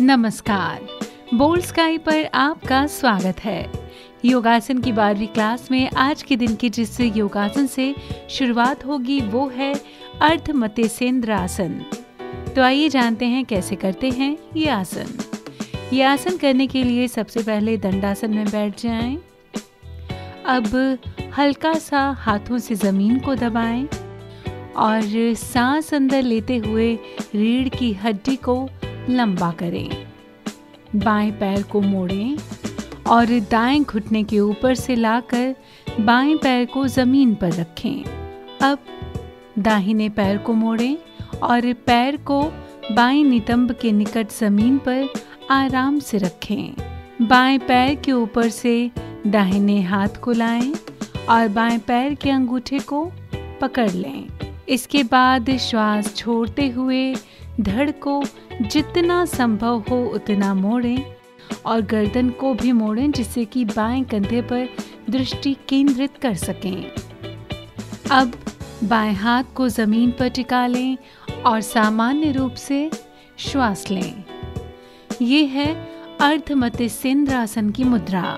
नमस्कार, bold sky पर आपका स्वागत है। योगासन की 12वीं क्लास में आज के दिन की जिस योगासन से शुरुआत होगी वो है अर्ध मत्स्येंद्र आसन। तो आइए जानते हैं कैसे करते हैं ये आसन। ये आसन करने के लिए सबसे पहले दंडासन में बैठ जाएं। अब हल्का सा हाथों से ज़मीन को दबाएं और सांस अंदर लेते हुए रीढ़ की हड्डी को लंबा करें। बाएं पैर को मोड़ें और दाएं घुटने के ऊपर से लाकर बाएं पैर को ज़मीन पर रखें। अब दाहिने पैर को मोड़ें और पैर को बाएं नितंब के निकट ज़मीन पर आराम से रखें। बाएं पैर के ऊपर से दाहिने हाथ को लाएं और बाएं पैर के अंगूठे को पकड़ लें। इसके बाद श्वास छोड़ते हुए धड़ को जितना संभव हो उतना मोड़ें और गर्दन को भी मोड़ें जिससे कि बाएं कंधे पर दृष्टि केंद्रित कर सकें। अब बाएं हाथ को ज़मीन पर टिका लें और सामान्य रूप से श्वास लें। ये है अर्ध मत्स्येंद्र आसन की मुद्रा।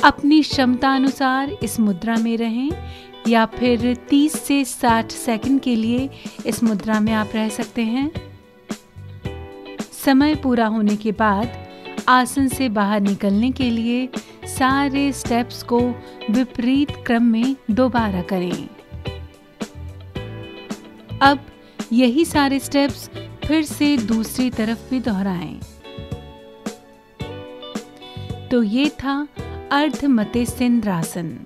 अपनी क्षमता अनुसार इस मुद्रा में रहें या फिर 30 से 60 सेकंड के लिए इस मुद्रा में आप रह सकते हैं। समय पूरा होने के बाद आसन से बाहर निकलने के लिए सारे स्टेप्स को विपरीत क्रम में दोबारा करें। अब यही सारे स्टेप्स फिर से दूसरी तरफ भी दोहराएं। तो ये था अर्ध मत्स्येंद्र आसन।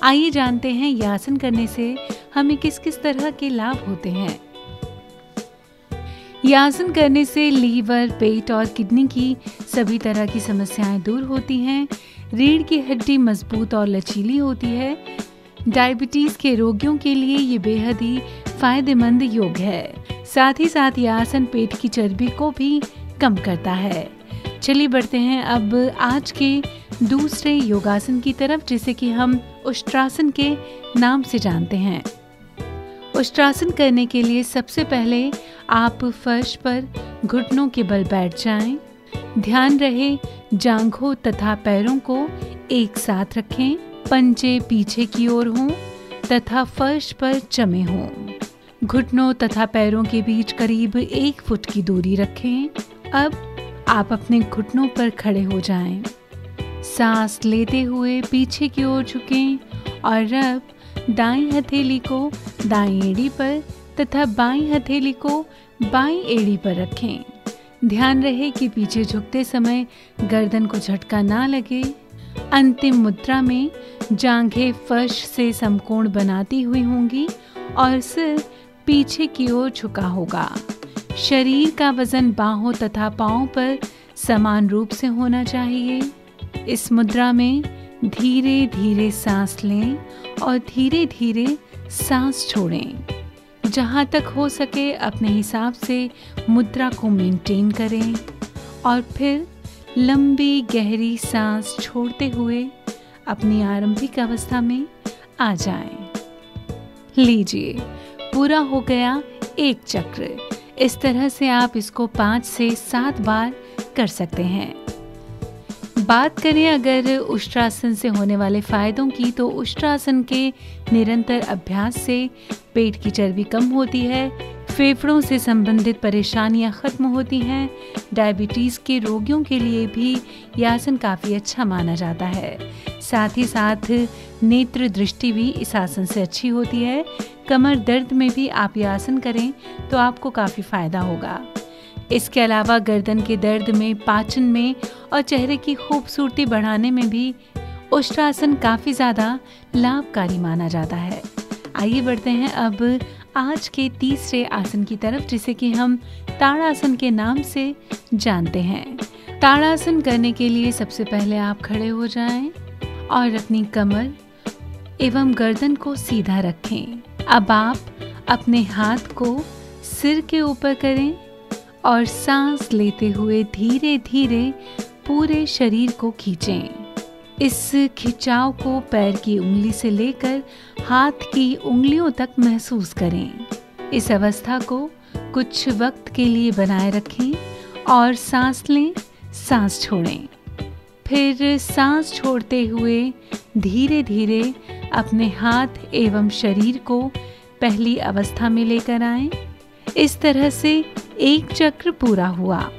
आइए जानते हैं यह आसन करने से हमें किस किस तरह के लाभ होते हैं। यह आसन करने से लीवर, पेट और किडनी की सभी तरह की समस्याएं दूर होती हैं। रीढ़ की हड्डी मजबूत और लचीली होती है। डायबिटीज के रोगियों के लिए ये बेहद ही फायदेमंद योग है। साथ ही साथ यह आसन पेट की चर्बी को भी कम करता है। चलिए बढ़ते हैं अब आज के दूसरे योगासन की तरफ, जिसे कि हम उष्ट्रासन के नाम से जानते हैं। उष्ट्रासन करने के लिए सबसे पहले आप फर्श पर घुटनों के बल बैठ जाएं। ध्यान रहे जांघों तथा पैरों को एक साथ रखें। पंजे पीछे की ओर हों तथा फर्श पर जमे हों। घुटनों तथा पैरों के बीच करीब 1 फुट की दूरी रखें। अब आप अपने घुटनों पर खड़े हो जाएं। सांस लेते हुए पीछे की ओर झुकें और अब दाईं हथेली को दाईं एड़ी पर तथा बाईं हथेली को बाईं एड़ी पर रखें। ध्यान रहे कि पीछे झुकते समय गर्दन को झटका ना लगे। अंतिम मुद्रा में जांघें फर्श से समकोण बनाती हुई होंगी और सिर पीछे की ओर झुका होगा। शरीर का वजन बाहों तथा पांवों पर समान रूप से होना चाहिए। इस मुद्रा में धीरे धीरे सांस लें और धीरे धीरे सांस छोड़ें। जहाँ तक हो सके अपने हिसाब से मुद्रा को मेंटेन करें और फिर लंबी गहरी सांस छोड़ते हुए अपनी आरंभिक अवस्था में आ जाएं। लीजिए, पूरा हो गया एक चक्र। इस तरह से आप इसको 5 से 7 बार कर सकते हैं। बात करें अगर उष्ट्रासन से होने वाले फायदों की, तो उष्ट्रासन के निरंतर अभ्यास से पेट की चर्बी कम होती है, फेफड़ों से संबंधित परेशानियां खत्म होती हैं। डायबिटीज़ के रोगियों के लिए भी यह आसन काफ़ी अच्छा माना जाता है। साथ ही साथ नेत्र दृष्टि भी इस आसन से अच्छी होती है। कमर दर्द में भी आप यह आसन करें तो आपको काफ़ी फायदा होगा। इसके अलावा गर्दन के दर्द में, पाचन में और चेहरे की खूबसूरती बढ़ाने में भी उष्ट्रासन काफ़ी ज़्यादा लाभकारी माना जाता है। आइए बढ़ते हैं अब आज के तीसरे आसन की तरफ, जिसे कि हम ताड़ासन के नाम से जानते हैं। ताड़ासन करने के लिए सबसे पहले आप खड़े हो जाएं और अपनी कमर एवं गर्दन को सीधा रखें। अब आप अपने हाथ को सिर के ऊपर करें और सांस लेते हुए धीरे धीरे पूरे शरीर को खींचें। इस खिंचाव को पैर की उंगली से लेकर हाथ की उंगलियों तक महसूस करें। इस अवस्था को कुछ वक्त के लिए बनाए रखें और सांस लें, सांस छोड़ें। फिर सांस छोड़ते हुए धीरे धीरे अपने हाथ एवं शरीर को पहली अवस्था में लेकर आएं। इस तरह से एक चक्र पूरा हुआ।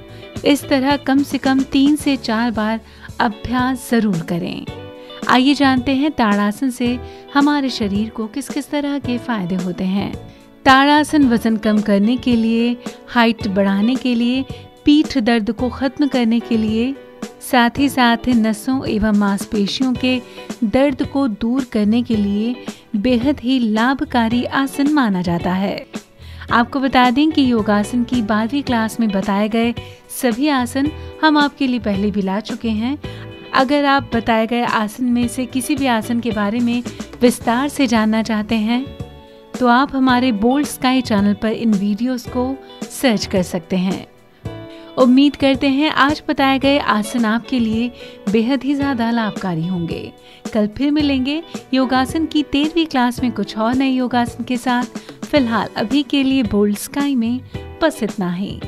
इस तरह कम से कम 3 से 4 बार अभ्यास जरूर करें। आइए जानते हैं ताड़ासन से हमारे शरीर को किस किस तरह के फायदे होते हैं। ताड़ासन वजन कम करने के लिए, हाइट बढ़ाने के लिए, पीठ दर्द को खत्म करने के लिए, साथ ही साथ नसों एवं मांसपेशियों के दर्द को दूर करने के लिए बेहद ही लाभकारी आसन माना जाता है। आपको बता दें कि योगासन की 12वीं क्लास में बताए गए सभी आसन हम आपके लिए पहले भी ला चुके हैं। अगर आप बताए गए आसन में से किसी भी आसन के बारे में विस्तार से जानना चाहते हैं तो आप हमारे बोल्ड स्काई चैनल पर इन वीडियोस को सर्च कर सकते हैं। उम्मीद करते हैं आज बताए गए आसन आपके लिए बेहद ही ज़्यादा लाभकारी होंगे। कल फिर मिलेंगे योगासन की 13वीं क्लास में कुछ और नए योगासन के साथ। फिलहाल अभी के लिए बोल्ड स्काई में बस इतना ही।